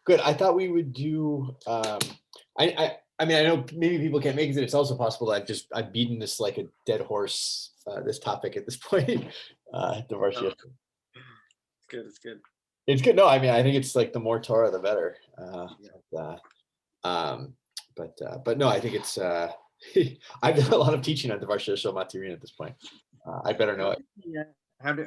Good. I thought we would do. I mean, I know maybe people can't make it. It's also possible that I've beaten this like a dead horse. This topic at this point. The Oh, Varsha. it's good. It's good. It's good. No, I mean, I think it's like the more Torah, the better. Yeah. Um, but no, I think it's. I've done a lot of teaching on the Varsha Matirin at this point. I better know What it. is the,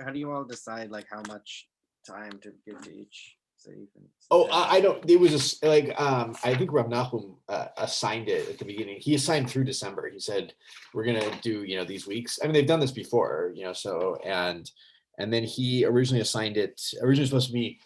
how do you all decide like how much time to give to each safe and Oh, have I don't. It was like I think Rav Nachum assigned it at the beginning. He assigned through December. He said we're gonna do these weeks. I mean they've done this before, so and then he originally assigned it. Originally supposed to be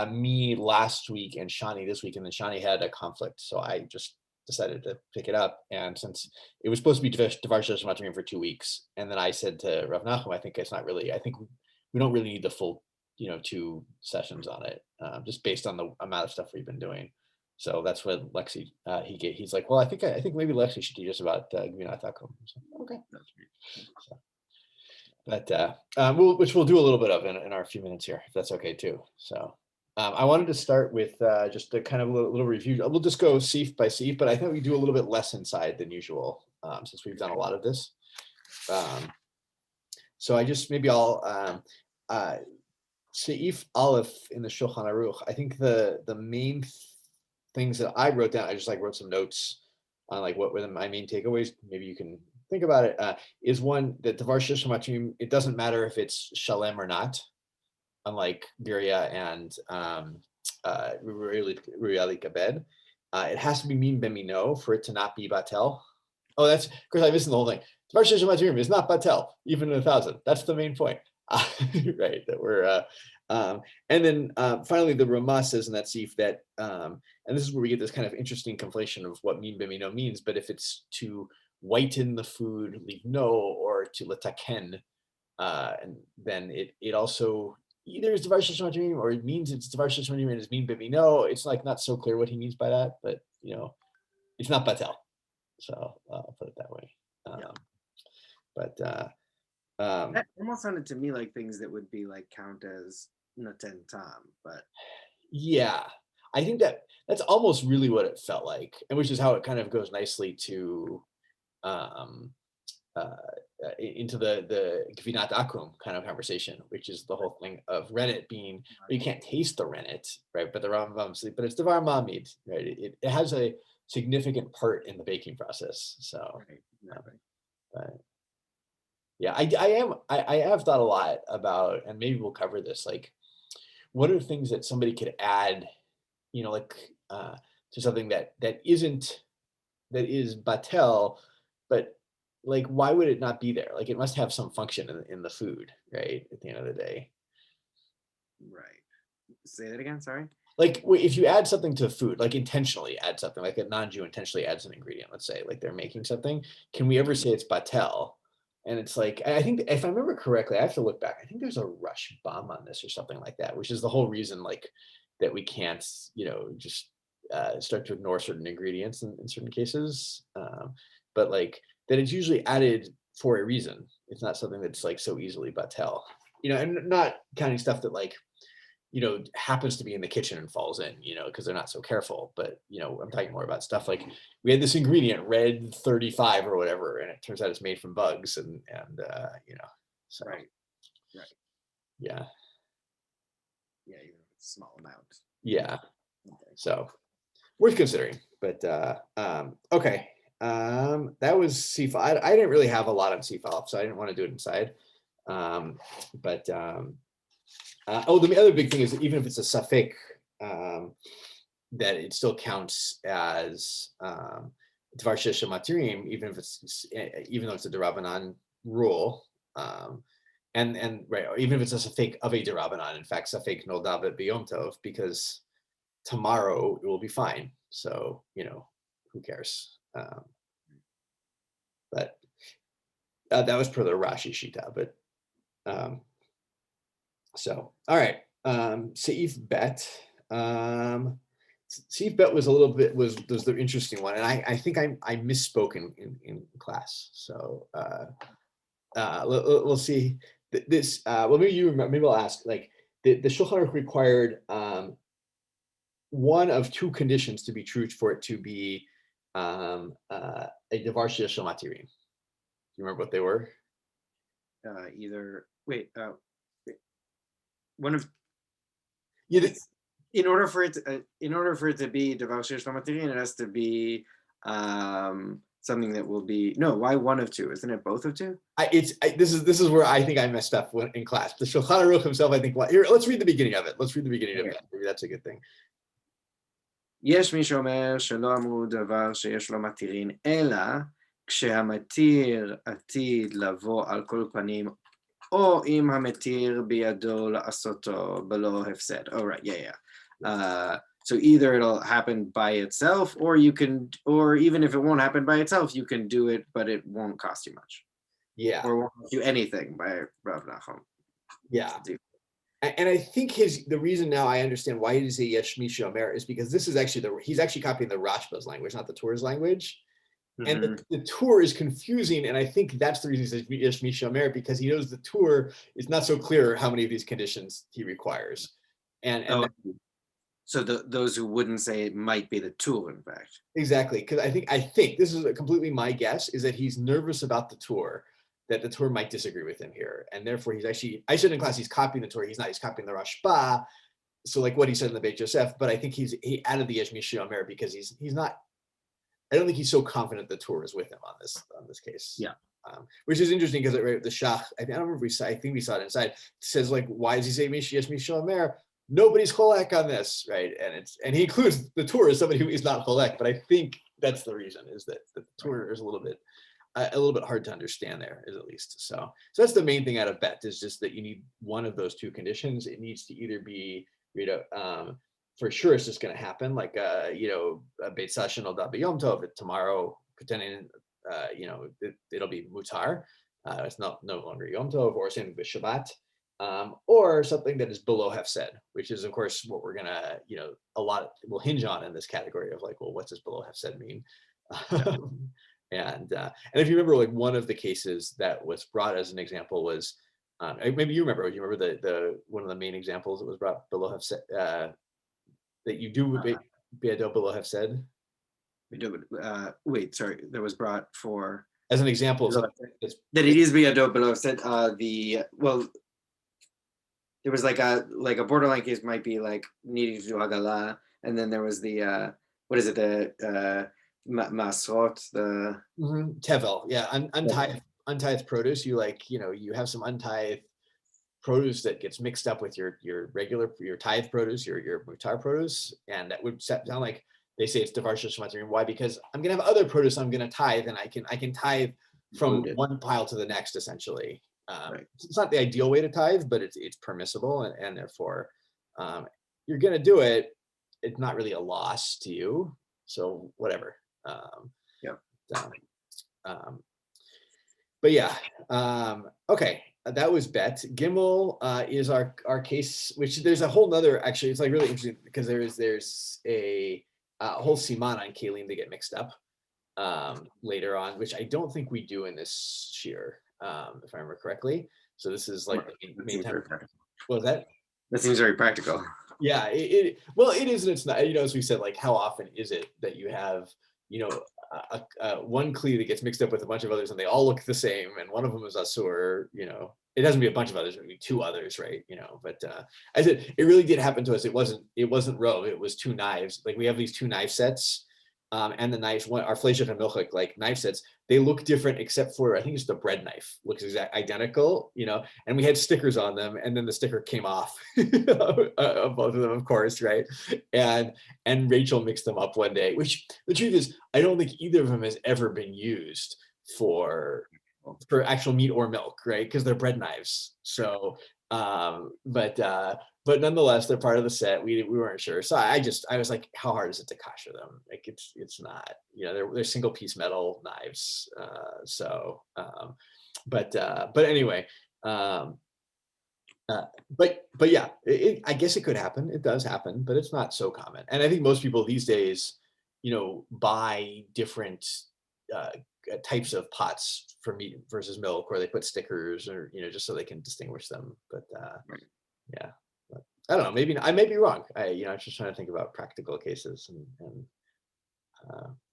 me last week and Shani this week, and then Shani had a conflict, so I just decided to pick it up. And since it was supposed to be Devar Shematim for 2 weeks, and then I said to Rav Nachum, I think it's not really. I think we don't really need the full 2 sessions on it, just based on the amount of stuff we've been doing. So that's what Lexi he's like, well, I think maybe Lexi should teach us about Gvina Takum. So, okay. So, but which we'll do a little bit of in our few minutes here, if that's okay too. So I wanted to start with just a kind of a little review. We'll just go Sif by Sif, but I think we do a little bit less inside than usual since we've done a lot of this. So I just maybe I'll Seif Aleph in the Shulchan Aruch. I think the main things that I wrote down, I just like wrote some notes on like what were my main takeaways. Maybe you can think about it. Is one that Devar Shishmachim, it doesn't matter if it's Shalem or not, unlike Biria and Ruyali Kabed. It has to be Min Bemino for it to not be Batel. Oh, that's, of course, I missed the whole thing. Devar Shishmachim is not Batel, even in 1,000. That's the main point. Right, that we're and then finally the Ramah says in that Sif that and this is where we get this kind of interesting conflation of what min bimino means, but if it's to whiten the food, leave no, or to letaken, and then it also either is Devar Shishmachim or it means it's Devar Shishmachim and it's min bimino. It's like not so clear what he means by that, but it's not batel. So I'll put it that way. Yeah. But That almost sounded to me like things that would be like count as Naten Tam, but yeah, I think that's almost really what it felt like, and which is how it kind of goes nicely to into the Gvinat Akum kind of conversation, which is the whole thing of rennet being, you can't taste the rennet, right? But the Rambam, but it's Devar Mamid, right? It has a significant part in the baking process. So, but yeah, I have thought a lot about, and maybe we'll cover this, like what are things that somebody could add, like to something that is batel, but like why would it not be there? Like it must have some function in the food, right? At the end of the day. Right. Say that again, sorry. Like if you add something to food, like intentionally add something, like a non-Jew intentionally adds an ingredient, let's say, like they're making something, can we ever say it's batel? And it's like, I think if I remember correctly, I have to look back. I think there's a Rush bomb on this or something like that, which is the whole reason like that we can't, just start to ignore certain ingredients in certain cases. But like that it's usually added for a reason. It's not something that's like so easily batel, and not counting stuff that like, happens to be in the kitchen and falls in, because they're not so careful. But, I'm talking more about stuff like we had this ingredient, red 35 or whatever, and it turns out it's made from bugs and so. Right. Yeah. Yeah, even if it's a small amount. Yeah. Okay. So worth considering, but okay. That was C5. I didn't really have a lot on C5, so I didn't want to do it inside. But the other big thing is that even if it's a safek, that it still counts as Dvar Shesha Matirim, even though it's a Derabanan rule, and right, even if it's a safek of a Derabanan, in fact, safek noldavet biyom tov, because tomorrow it will be fine. So who cares? But that was per the Rashi Shita, but. So, all right, Seif Bet. Seif Bet was a little bit was the interesting one, and I think I misspoke in class. So we'll see. This well, maybe you remember. Maybe I'll ask. Like the Shulchan Aruch required one of two conditions to be true for it to be a davar sheyesh lo matirin. Do you remember what they were? Either wait, one of Yeah, it's in order for it to be davar sheyesh lo matirin, it has to be something that will be no. Why one of two? Isn't it both of two? This is where I think I messed up in class. The Shulchan Aruch himself, I think. Here, let's read the beginning of it. Let's read the beginning of it. Maybe that's a good thing. יש מי שאומר שלא אמרו דבר שיש לו מתירין, אלא כשהמתיר עתיד לבוא על כל פנים, או אם המתיר בידו לעשותו בלא הפסד. Oh, right, yeah. So either it'll happen by itself, or even if it won't happen by itself, you can do it, but it won't cost you much. Yeah. Or won't do anything by Rav Nachum. Yeah. And I think the reason now I understand why he say Yesh Misha Omer is because this is actually he's actually copying the Rashba's language, not the Torah's language. Mm-hmm. And the Torah is confusing, and I think that's the reason he says Yesh Misha Omer, because he knows the Torah is not so clear how many of these conditions he requires. So those who wouldn't say it might be the Tur, in fact. Exactly, because I think this is completely my guess, is that he's nervous about the Torah, that the Torah might disagree with him here, and therefore he's actually, I said in class he's copying the Torah. He's copying the Rashba, so like what he said in the Beit Yosef. But I think he added the Yesh Misha Omer because he's not. I don't think he's so confident the Torah is with him on this case. Yeah. Which is interesting because the Shach, I don't remember if I think we saw it inside. It says like, why does he say Yesh Misha Omer? Nobody's cholek on this, right? And he includes the Torah as somebody who is not cholek. But I think that's the reason, is that the Torah is a little bit hard to understand there, is at least. So that's the main thing out of bet, is just that you need one of those two conditions. It needs to either be, for sure it's just going to happen, like a Beit Sashin al Yom Tov tomorrow, pretending it'll be mutar. It's no longer Yom Tov, or same with Shabbat, or something that is below hefsed, which is of course what we're gonna, a lot will hinge on in this category of like, well, what's this below hefsed mean? And if you remember, like one of the cases that was brought as an example was, maybe you remember the one of the main examples that was brought below hefsed, that you do be'ado below hefsed. Wait, sorry, that was brought for as an example that it is be'ado below hefsed. There was like a borderline case might be like needing to do hagala, and then there was the what is it, the masrot, the tevel, yeah, untithed produce. You have some untithed produce that gets mixed up with your tithe produce, your mutar produce, and that would sound like they say it's davar sheyesh lo matirin. Why? Because I'm gonna have other produce I'm gonna tithe, and I can tithe from one pile to the next, essentially. Right. It's not the ideal way to tithe, but it's permissible, and therefore you're gonna do it. It's not really a loss to you, so whatever. But yeah, okay, that was bet. Gimel is our case, which there's a whole nother, actually, it's like really interesting because there's a whole siman on kalim to get mixed up later on, which I don't think we do in this shir, if I remember correctly. So this is like the main time. What was that? That seems very practical. Yeah, it is, and it's not. As we said, like how often is it that you have one kli that gets mixed up with a bunch of others and they all look the same, and one of them is asur. It doesn't be a bunch of others, it would be two others, right? But I said it really did happen to us. It wasn't rove, it was two knives. Like we have these two knife sets, and the knives, our fleshach and milchik like knife sets, they look different except for, I think it's the bread knife looks identical, and we had stickers on them, and then the sticker came off of both of them, of course, right? And Rachel mixed them up one day, which the truth is, I don't think either of them has ever been used for actual meat or milk, right? Because they're bread knives. So, but nonetheless, they're part of the set. We weren't sure, so I was like, how hard is it to kasher them? Like it's not, they're single piece metal knives. But anyway, but yeah, I guess it could happen. It does happen, but it's not so common. And I think most people these days, buy different types of pots for meat versus milk, or they put stickers, or just so they can distinguish them. But right. Yeah. I don't know. Maybe I may be wrong. I'm just trying to think about practical cases and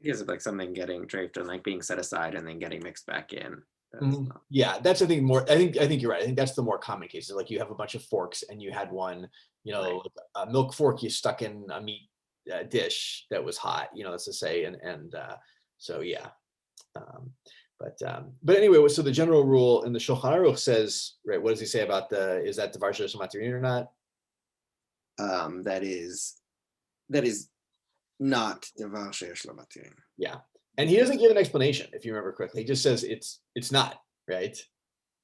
Is it like something getting draped and like being set aside and then getting mixed back in? That's not, yeah, that's I think more. I think you're right. I think that's the more common cases. Like you have a bunch of forks and you had one, right. like a milk fork you stuck in a meat dish that was hot. Let's just say, and so yeah. Um, but anyway, so the general rule in the Shulchan Aruch says, right? What does he say about is that Devar Sheish Matirin or not? That is not Devar Sheyesh Lo Matirin. Yeah, and he doesn't give an explanation, if you remember correctly. He just says it's not, right.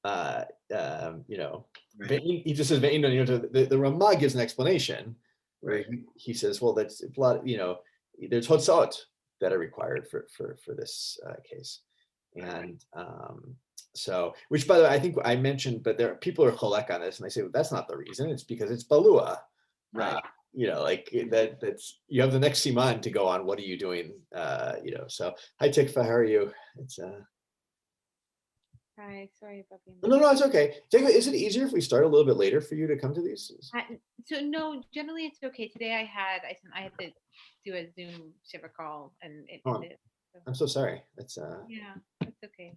Uh, Right. he just says the Ramah gives an explanation where Right. he says, well, that's a lot. There's hotzot that are required for this case, and so, which by the way, I think I mentioned, but there are people who are cholek on this, and they say, well, that's not the reason. It's because it's balua. Right. Like that's you have the next siman to go on. What are you doing? So hi Tikva, how are you? It's Hi, sorry about being no, late. no, it's okay. Tikva, is it easier if we start a little bit later for you to come to these? So no, generally it's okay. Today I had to do a Zoom shiver call and it Oh, ended. So, I'm so sorry. It's yeah, it's okay.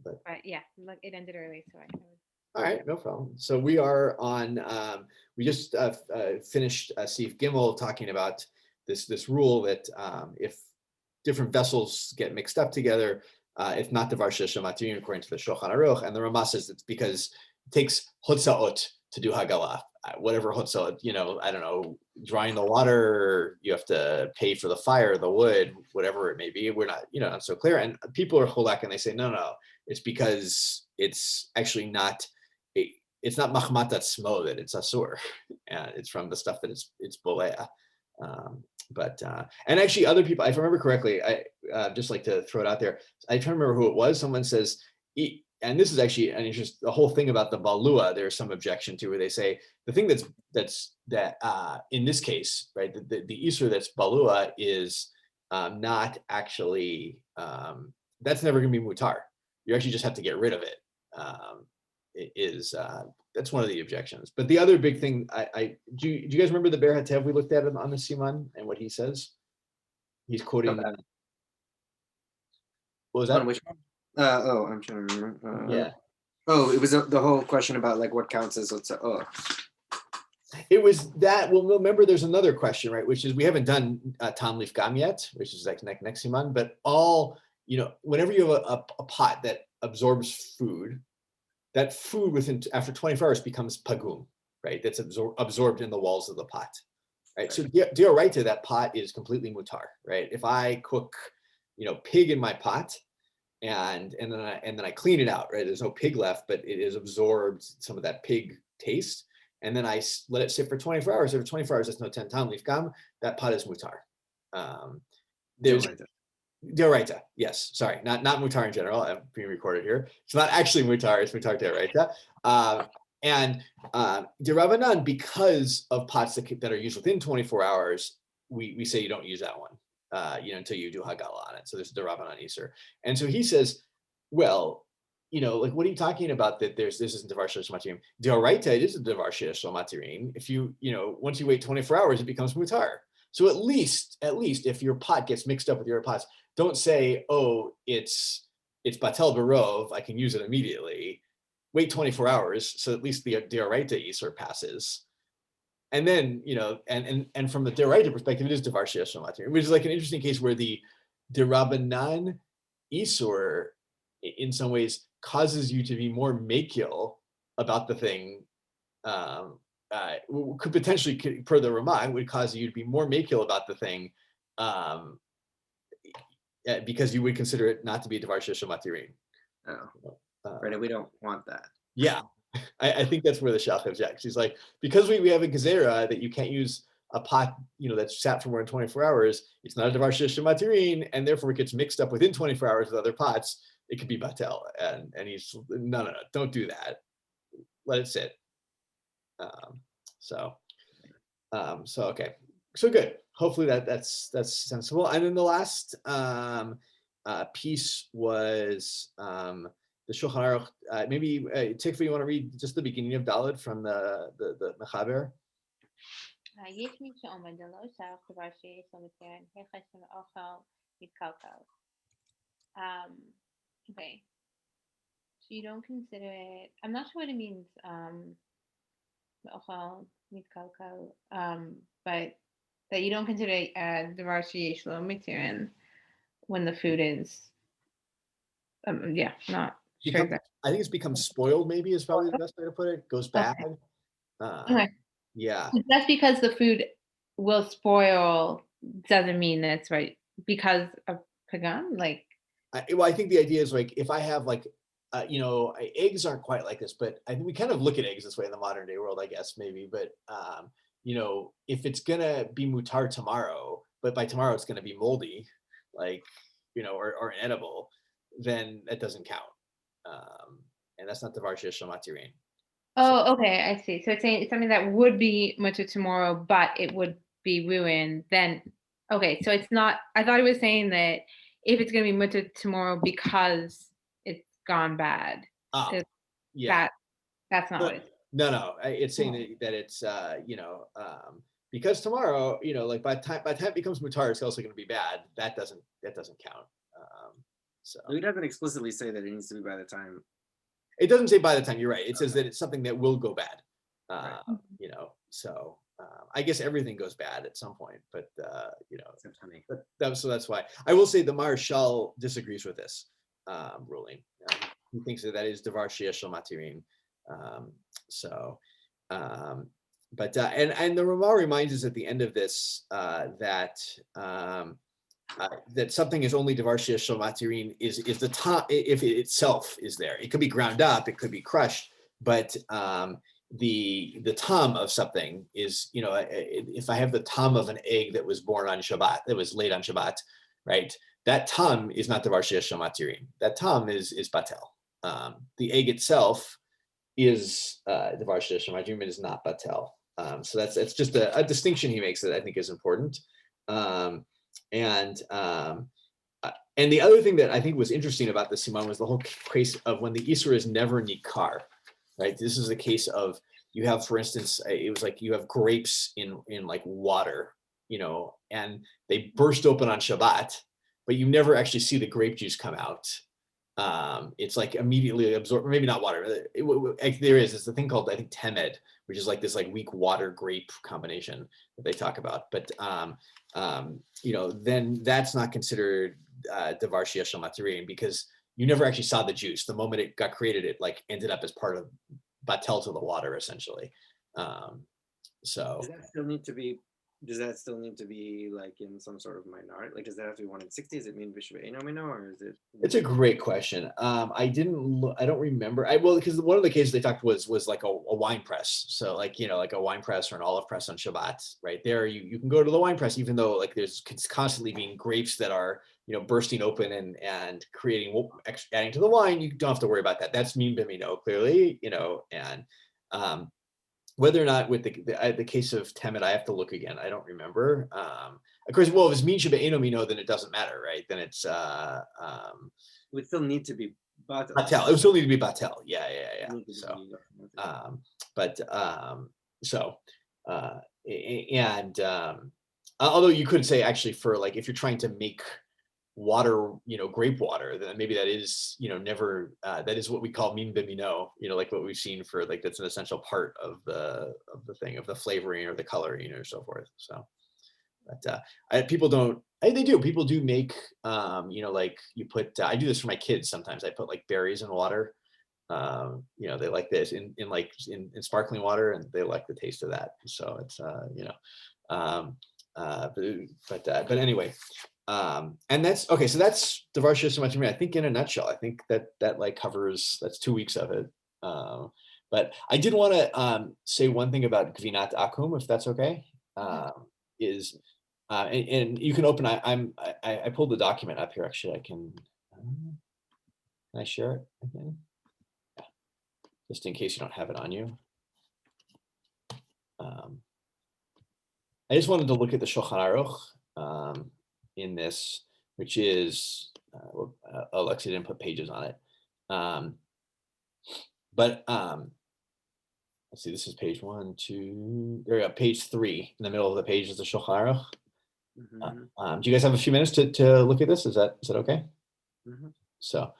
but But yeah, like it ended early, so I was. all right, no problem. So we are on. We just finished Sif Gimel talking about this rule that if different vessels get mixed up together, it's not Devar Sheish Matirin according to the Shulchan Aruch, and the Ramah says it's because it takes hotzaot to do Hagalah. Whatever hotzaot, I don't know, drying the water, you have to pay for the fire, the wood, whatever it may be. We're not so clear, and people are cholak and they say no, it's because it's actually not. It's not machmat atzmo that it's asur, and it's from the stuff that it's bolea. But and actually other people, if I remember correctly, I just like to throw it out there. I try to remember who it was. Someone says, and this is actually an interest. The whole thing about the balua, there's some objection to where they say the thing that in this case, right, the isur that's balua is not actually that's never going to be mutar. You actually just have to get rid of it. That's one of the objections. But the other big thing, do you guys remember the Ber Hatev we looked at on the Siman and what he says? He's quoting. Okay. What was On that? which one? I'm trying to remember. Yeah. Oh, it was the whole question about like what counts as what's It was that. Well, remember, there's another question, right? Which is we haven't done Tam Leaf Gam yet, which is like next Siman. But whenever you have a pot that absorbs food, that food after 24 hours becomes pagum, right? That's absorbed in the walls of the pot, right? So d'oraita, that pot is completely mutar, right? If I cook, pig in my pot, and then I clean it out, right? There's no pig left, but it has absorbed some of that pig taste, and then I let it sit for 24 hours. Over 24 hours, that's no 10 tam leaf gam. That pot is mutar. There's D'oraita, yes. Sorry, not mutar in general. I'm being recorded here. It's not actually mutar. It's mutar d'oraita. And d'Rabbanan, because of pots that are used within 24 hours, we say you don't use that one, until you do Hagala on it. So there's d'Rabbanan Isur. And so he says, well, like what are you talking about? That this isn't Devar Sheish Matirin. D'oraita, it is a Devar Sheish Matirin. If once you wait 24 hours, it becomes mutar. So at least if your pot gets mixed up with your pots, don't say, oh, it's batel barov, I can use it immediately. Wait 24 hours, so at least the d'oraita isur passes. And then, and from the d'oraita perspective, it is devar sheish matirin, which is like an interesting case where the d'Rabbanan isur, in some ways, causes you to be more makil about the thing. Could potentially, per the Ramah, would cause you to be more makil about the thing, because you would consider it not to be Devar Sheish Matirin. Right, we don't want that. Yeah, I think that's where the Shach objects. He's like, because we have a gezerah that you can't use a pot, that's sat for more than 24 hours. It's not a Devar Sheish Matirin, and therefore it gets mixed up within 24 hours with other pots. It could be batel, and he's no, don't do that. Let it sit. So okay, so good. Hopefully that's sensible. And then the last piece was Shulchan Aruch. Maybe Tikva, you want to read just the beginning of Daled from the Mechaber? יש מי שאומר דלא שייך דבר שיש לו מטרן, היחס לאוכל מתקלקל. Okay. So you don't consider it, I'm not sure what it means, לאוכל מתקלקל, but that you don't consider it דבר שיש לו מטרן when the food is, yeah, not sure exactly. I think it's become spoiled, maybe is probably the best way to put it. Goes bad. Okay. Yeah. Just because the food will spoil doesn't mean that's right because of pagam. Like, I think the idea is like if I have like, eggs aren't quite like this, but I think we kind of look at eggs this way in the modern day world, I guess maybe. But if it's gonna be mutar tomorrow, but by tomorrow it's gonna be moldy, like or inedible, then that doesn't count. And that's not the Varsha Shamatirin. oh, okay, I see. So it's saying it's something that would be mutter tomorrow, but it would be ruined. Then, okay, so it's not. I thought it was saying that if it's going to be mutter tomorrow because it's gone bad. Yeah. That's not what it's. No. It's saying that it's because tomorrow, like by the time it becomes mutar, it's also going to be bad. That doesn't count. So He doesn't explicitly say that it needs to be by the time. It doesn't say by the time. You're right. It says that it's something that will go bad. Right. So I guess everything goes bad at some point, but Except honey. so that's why I will say the Maharshal disagrees with this ruling. He thinks that is Devar Sheyesh Shel Matirin. And the Ramah reminds us at the end of this that something is only Devar Sheyesh Shel Matirin is the tom, if it itself is there. It could be ground up, it could be crushed, but the tom of something is, if I have the tom of an egg that was born on Shabbat, that was laid on Shabbat, right? That tom is not Devar Sheyesh Shel Matirin. That tom is batel. The egg itself is Devar Sheyesh Shel Matirin, but is not batel. So that's just a distinction he makes that I think is important. And the other thing that I think was interesting about the Siman was the whole case of when the Isra is never nikar, right? This is a case of you have, for instance, it was like you have grapes in like water, and they burst open on Shabbat, but you never actually see the grape juice come out. It's like immediately absorbed, maybe not water. There is, it's a thing called, I think, temed, which is like this like weak water grape combination that they talk about. But then that's not considered Devar Sheyesh Shel Matirin because you never actually saw the juice. The moment it got created, it like ended up as part of batel to the water, essentially. So does that still need to be like in some sort of minority? Like, does that have to be 1 in 60? Does it mean Bishop Einomino, or is it? It's a great question. I don't remember. Because one of the cases they talked was like a wine press. So like, like a wine press or an olive press on Shabbat, right there, you can go to the wine press, even though like there's constantly being grapes that are, bursting open and creating, adding to the wine. You don't have to worry about that. That's min b'mino, clearly, and whether or not with the case of Temet, I have to look again. I don't remember. Of course, well, if it's min sheba'eno mino, then it doesn't matter, right? Then it's it would still need to be batel. It would still need to be batel. Yeah. Although you could say actually for like if you're trying to make water, grape water, then maybe that is, never, that is what we call min b'mino, like what we've seen for like, that's an essential part of the thing, of the flavoring or the coloring or so forth. So, but people don't, they do, people do make, like you put, I do this for my kids sometimes, I put like berries in water. They like this in sparkling water and they like the taste of that. So it's, but anyway, and that's okay. So that's Devar Sheyesh Shel Matirin. I think in a nutshell, I think that like covers, that's 2 weeks of it. But I did want to say one thing about Gvinat Akum, if that's okay. And you can open. I pulled the document up here. Actually, I can. Can I share it? Okay. Yeah. Just in case you don't have it on you. I just wanted to look at the Shulchan Aruch in this, which is Alexia didn't put pages on it. But let's see, this is page 1, 2, there we go, page 3. In the middle of the page is the Shulchan Aruch. Mhm, Do you guys have a few minutes to look at this? Is that okay? mhm. So,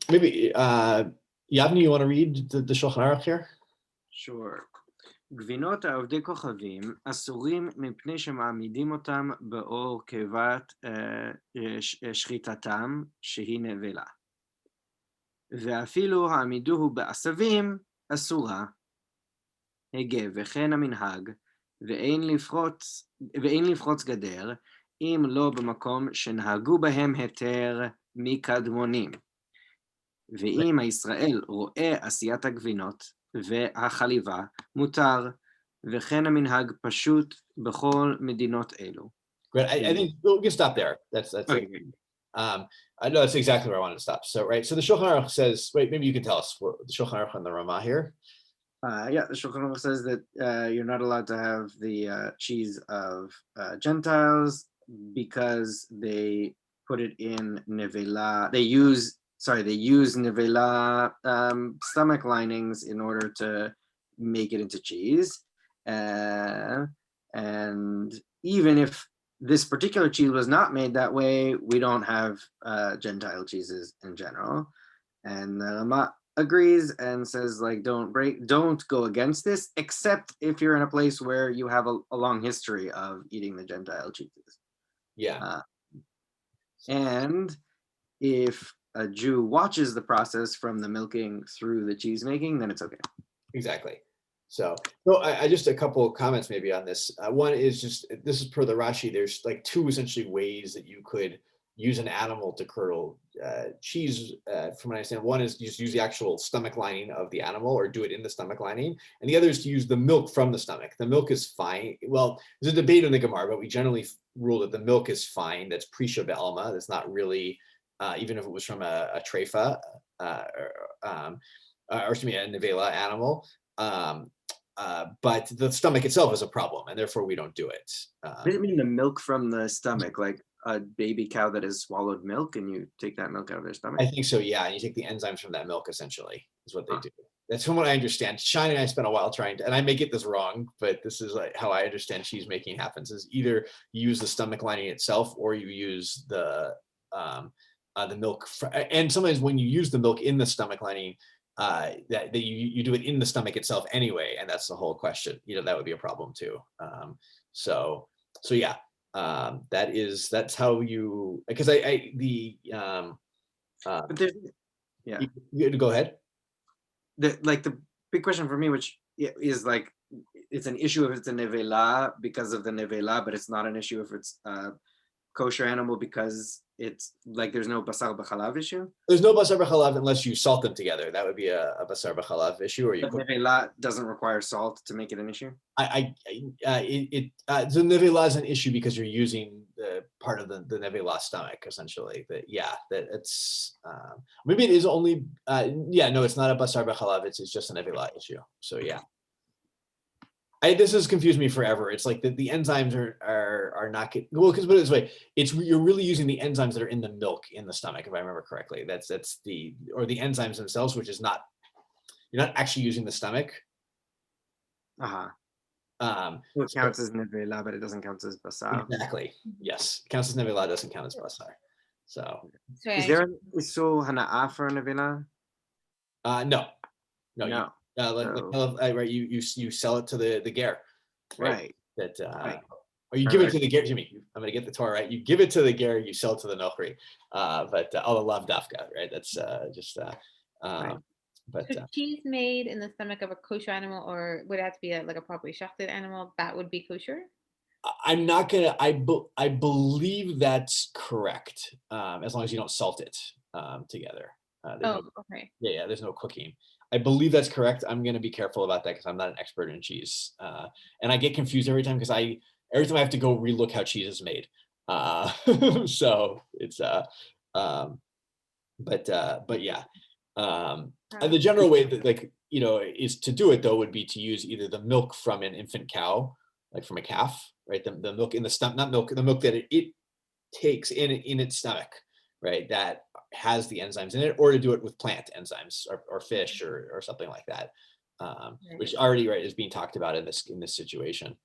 maybe Yavni, you want to read the Shulchan Aruch here? Sure. גבינות העובדי כוכבים אסורים מפני שמעמידים אותם באור קיבת שחיטתם שהיא נבלה. ואפילו העמידוהו בעשבים אסורה. הגה וכן המנהג, ואין לפרוץ גדר, אם לא במקום שנהגו בהם היתר מקדמונים. ואם הישראל רואה עשיית הגבינות והחליבה, מותר, וכן המנהג פשוט בכל מדינות אלו. Great. I think we can stop there. That's Okay. I know that's exactly where I wanted to stop. So, right. So the Shulchan Aruch says, wait, maybe you can tell us what the Shulchan Aruch and the Ramah here. Yeah, the Shulchan Aruch says that you're not allowed to have the cheese of Gentiles because they put it in nevela. They use nevela stomach linings in order to make it into cheese. And even if this particular cheese was not made that way, we don't have Gentile cheeses in general. And Rama agrees and says, like, don't go against this, except if you're in a place where you have a long history of eating the Gentile cheeses. Yeah. And if a Jew watches the process from the milking through the cheese making, then it's okay. Exactly. So, I just a couple of comments maybe on this. One is just, this is per the Rashi, there's like 2 essentially ways that you could use an animal to curdle cheese, from what I understand. One is just use the actual stomach lining of the animal or do it in the stomach lining. And the other is to use the milk from the stomach. The milk is fine. Well, there's a debate in the Gemara, but we generally rule that the milk is fine. That's prisha be'alma. That's not really, even if it was from a treifa, or excuse me, a nevela animal. But the stomach itself is a problem, and therefore we don't do it. What do you mean the milk from the stomach? Like a baby cow that has swallowed milk and you take that milk out of their stomach? I think so, yeah. And you take the enzymes from that milk, essentially, is what they do. That's from what I understand. Shine and I spent a while trying to, and I may get this wrong, but this is like how I understand cheese making happens, is either you use the stomach lining itself or you use the milk. And sometimes when you use the milk in the stomach lining, that you do it in the stomach itself anyway, and that's the whole question. That would be a problem too. So yeah, that's how you, because but there's, yeah, you go ahead. The big question for me, which is like, it's an issue if it's a nevela because of the nevela, but it's not an issue if it's a kosher animal because it's like there's no basar b'chalav issue. There's no basar b'chalav unless you salt them together. That would be a basar b'chalav issue. Or you But nevela doesn't require salt to make it an issue. The nevela is an issue because you're using the part of the nevela stomach, essentially. It's maybe it is only no, it's not a basar b'chalav. It's just a nevela issue. So yeah. This has confused me forever. It's like the enzymes are not because put it this way, you're really using the enzymes that are in the milk in the stomach, if I remember correctly. That's the enzymes themselves, which is not, you're not actually using the stomach. It counts as nevela, but it doesn't count as basar. Exactly. Yes, it counts as nevela, doesn't count as basar. So is there an issur hana'ah for nevela? No. Right, you sell it to the ger, right? Right. Or you give it to the ger. Jimmy, I'm going to get the Torah right. You give it to the ger, you sell it to the nochri. But all the lav dafka, right? That's just. Right. But cheese made in the stomach of a kosher animal, or would it have to be like a properly shechted animal, that would be kosher? I'm not gonna. I believe that's correct, as long as you don't salt it together. Okay. Yeah. There's no cooking. I believe that's correct. I'm going to be careful about that because I'm not an expert in cheese. And I get confused every time because every time I have to go relook how cheese is made. So it's, but yeah. And the general way that is to do it though, would be to use either the milk from an infant cow, like from a calf, right? The milk in the stomach, not milk, the milk that it takes in its stomach, right, that has the enzymes in it, or to do it with plant enzymes or fish or something like that, which already, right, is being talked about in this situation.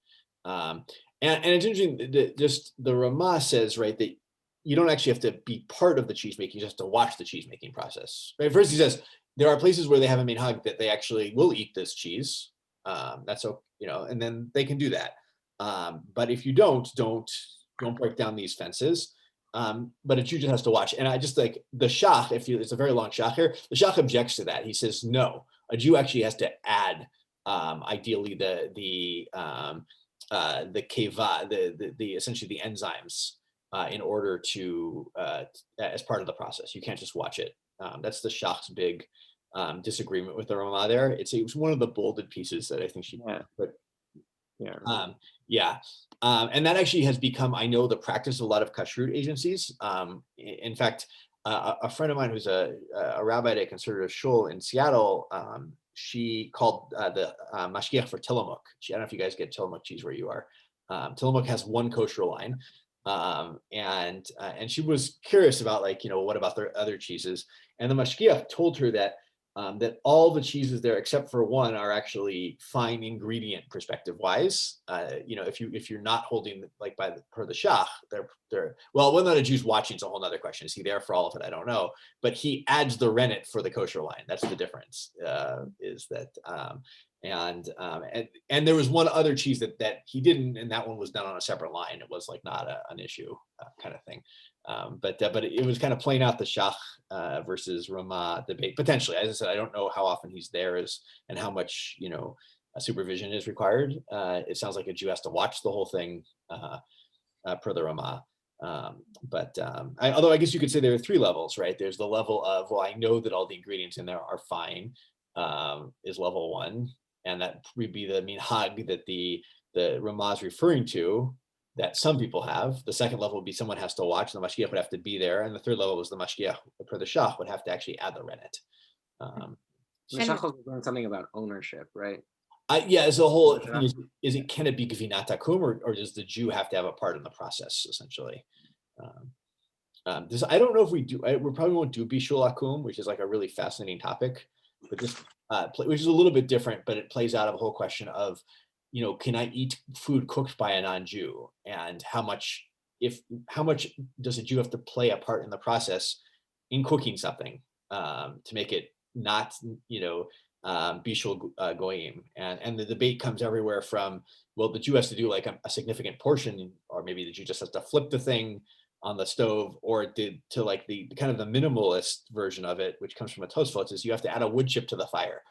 And it's interesting that just the Rama says, right, that you don't actually have to be part of the cheese making, you just have to watch the cheese making process. Right? First, he says there are places where they haven't made hag that they actually will eat this cheese. That's so, and then they can do that. But if you don't break down these fences. But a Jew just has to watch. And I just like the Shach, it's a very long Shach here, the Shach objects to that. He says, no, a Jew actually has to add, ideally the keva, the essentially the enzymes, in order to, as part of the process. You can't just watch it. That's the Shach's big disagreement with the Rama there. It was one of the bolded pieces that I think she put. And that actually has become, I know, the practice of a lot of kashrut agencies. In fact, a friend of mine who's a rabbi at a conservative shul in Seattle, she called the mashgiach for Tillamook. I don't know if you guys get Tillamook cheese where you are. Tillamook has one kosher line. And she was curious about, like, what about their other cheeses? And the mashgiach told her that that all the cheeses there except for one are actually fine ingredient perspective wise. If you're not holding like per the Shach, they're well, whether or not a Jew's watching is a whole other question. Is he there for all of it? I don't know, but he adds the rennet for the kosher line. That's the difference. Is that and there was one other cheese that he didn't, and that one was done on a separate line. It was like not an issue kind of thing. But it was kind of playing out the Shach versus Rama debate potentially. As I said, I don't know how often he's there and how much supervision is required. It sounds like a Jew has to watch the whole thing per the Rama. Although I guess you could say there are three levels, right? There's the level of, well, I know that all the ingredients in there are fine, is level one, and that would be the minhag that the Rama is referring to, that some people have. The second level would be someone has to watch, and the mashgiach would have to be there. And the third level was the mashgiach per the Shach would have to actually add the rennet. The Shach was doing something about ownership, right? As a whole, can it be gvinat akum, or does the Jew have to have a part in the process, essentially? I don't know if we do. We probably won't do bishul akum, which is like a really fascinating topic, but this, which is a little bit different, but it plays out of a whole question of, can I eat food cooked by a non-Jew, and how much does a Jew have to play a part in the process in cooking something to make it not, bishul goyim, and the debate comes everywhere from, well, the Jew has to do like a significant portion, or maybe the Jew just has to flip the thing on the stove, or to like the kind of the minimalist version of it, which comes from a Tosfot, is you have to add a wood chip to the fire.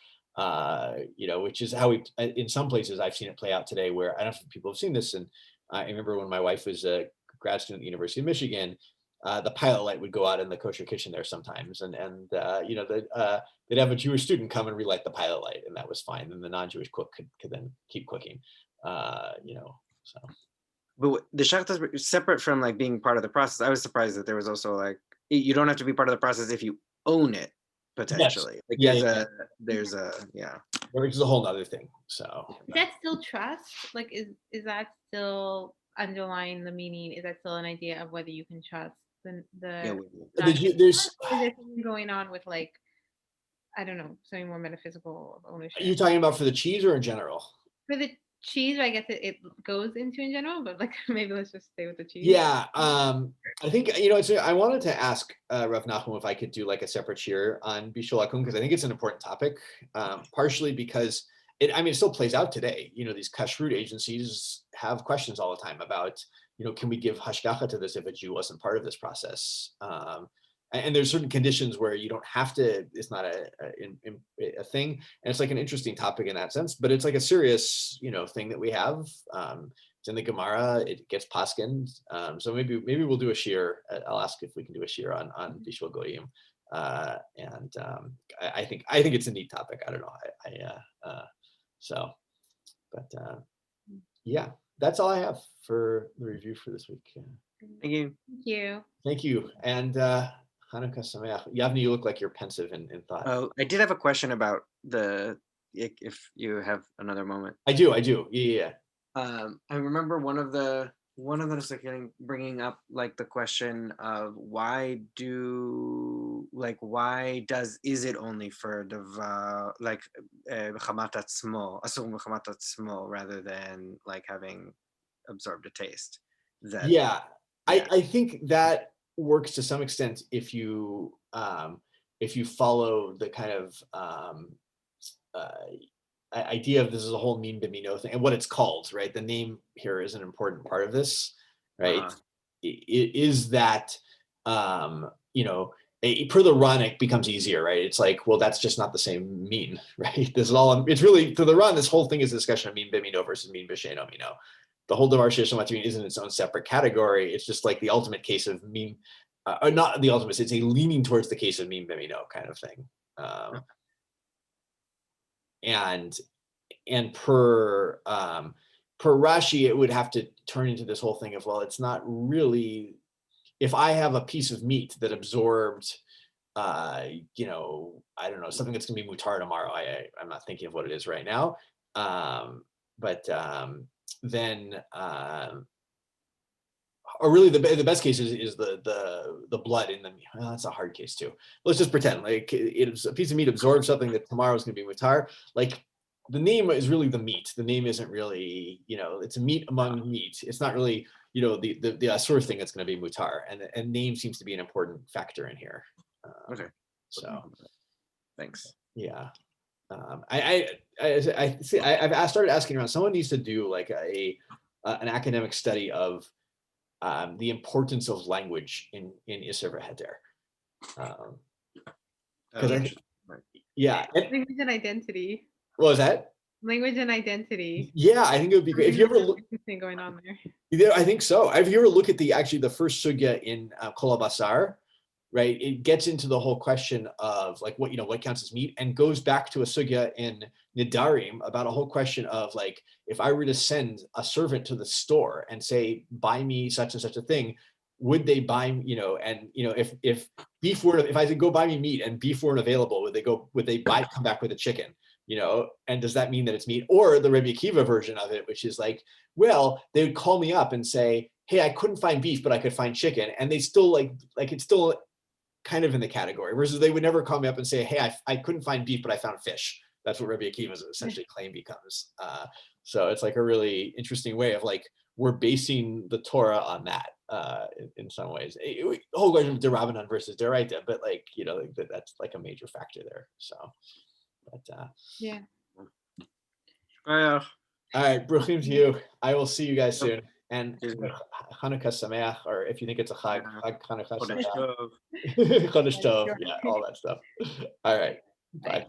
Which is how in some places I've seen it play out today, where I don't know if people have seen this. And I remember when my wife was a grad student at the University of Michigan, the pilot light would go out in the kosher kitchen there sometimes. And they'd have a Jewish student come and relight the pilot light, and that was fine. And the non-Jewish cook could then keep cooking, so. But the Shach is separate from like being part of the process. I was surprised that there was also like, you don't have to be part of the process if you own it. Potentially, yes. Like there's a which is a whole other thing. So is that still trust? Like, is that still underlying the meaning? Is that still an idea of whether you can trust there's something going on with, like, I don't know, something more metaphysical of ownership? Are you talking about for the cheese or in general? For the cheese, I guess it goes into in general, but like maybe let's just stay with the cheese. Yeah, I think I wanted to ask Rav Nachum if I could do like a separate shir on bishul akum, because I think it's an important topic. Partially because it still plays out today. These kashrut agencies have questions all the time about, can we give hashgacha to this if a Jew wasn't part of this process? And there's certain conditions where you don't have to, it's not a thing. And it's like an interesting topic in that sense, but it's like a serious, thing that we have. It's in the Gemara, it gets paskined. So maybe we'll do a shir. I'll ask if we can do a shir on bishul goyim. I think it's a neat topic. I don't know. Yeah, that's all I have for the review for this week. Thank you. Thank you. And Hanukkah Sameach. Yavni, you look like you're pensive in thought. Oh, I did have a question about if you have another moment. I do. Yeah. I remember one of the one of those, like, bringing up like the question of why is it only for דבר, like בחמת עצמו, אסור בחמת עצמו, rather than like having absorbed a taste? That Yeah, I think that works to some extent if you follow the kind of idea of this is a whole mean bimino thing and what it's called, right? The name here is an important part of this, right? It is that per the run it becomes easier, right? It's like, well, that's just not the same mean, right? This is all, it's really, to the run, this whole thing is a discussion of mean bimino versus mean b'sheino mino. The whole davar sheyesh lo matirin isn't its own separate category. It's just like the ultimate case of mean, or not the ultimate, it's a leaning towards the case of mean bimino kind of thing. And per Rashi, it would have to turn into this whole thing of, well, it's not really, if I have a piece of meat that absorbed, I don't know, something that's gonna be mutar tomorrow. I'm not thinking of what it is right now. Then or really the best case is the blood in the meat. Well, that's a hard case too. Let's just pretend like it's a piece of meat absorbs something that tomorrow is going to be mutar. Like the name is really the meat. The name isn't really, it's a meat among meat. It's not really, the sort of thing that's going to be mutar. And name seems to be an important factor in here. Okay. So thanks. Yeah. I see. I've started asking around. Someone needs to do like an academic study of the importance of language in Isser v'Heter. Because language and identity. What was that? Language and identity. Yeah, I think it would be great if you ever look. Thing going on there. Yeah, I think so. If you ever look at the first sugya in Kol HaBasar, right? It gets into the whole question of like what counts as meat, and goes back to a sugya in Nidarim about a whole question of like, if I were to send a servant to the store and say, buy me such and such a thing, would they buy, if beef were, if I said go buy me meat and beef weren't available, would they come back with a chicken? And does that mean that it's meat? Or the Rebbe Akiva version of it, which is like, well, they would call me up and say, hey, I couldn't find beef, but I could find chicken. And they still like it's still kind of in the category, versus they would never call me up and say, hey, I couldn't find beef, but I found fish. That's what Rebbe Akiva's essentially claim becomes. So it's like a really interesting way of like, we're basing the Torah on that in some ways. The whole question of Derabanan versus Deraita, but like, that's like a major factor there. So, but yeah. All right, bruchim to you. I will see you guys soon. And Hanukkah Sameach, or if you think it's a Chag Hanukkah Sameach. Chodesh Tov, yeah, all that stuff. All right, bye.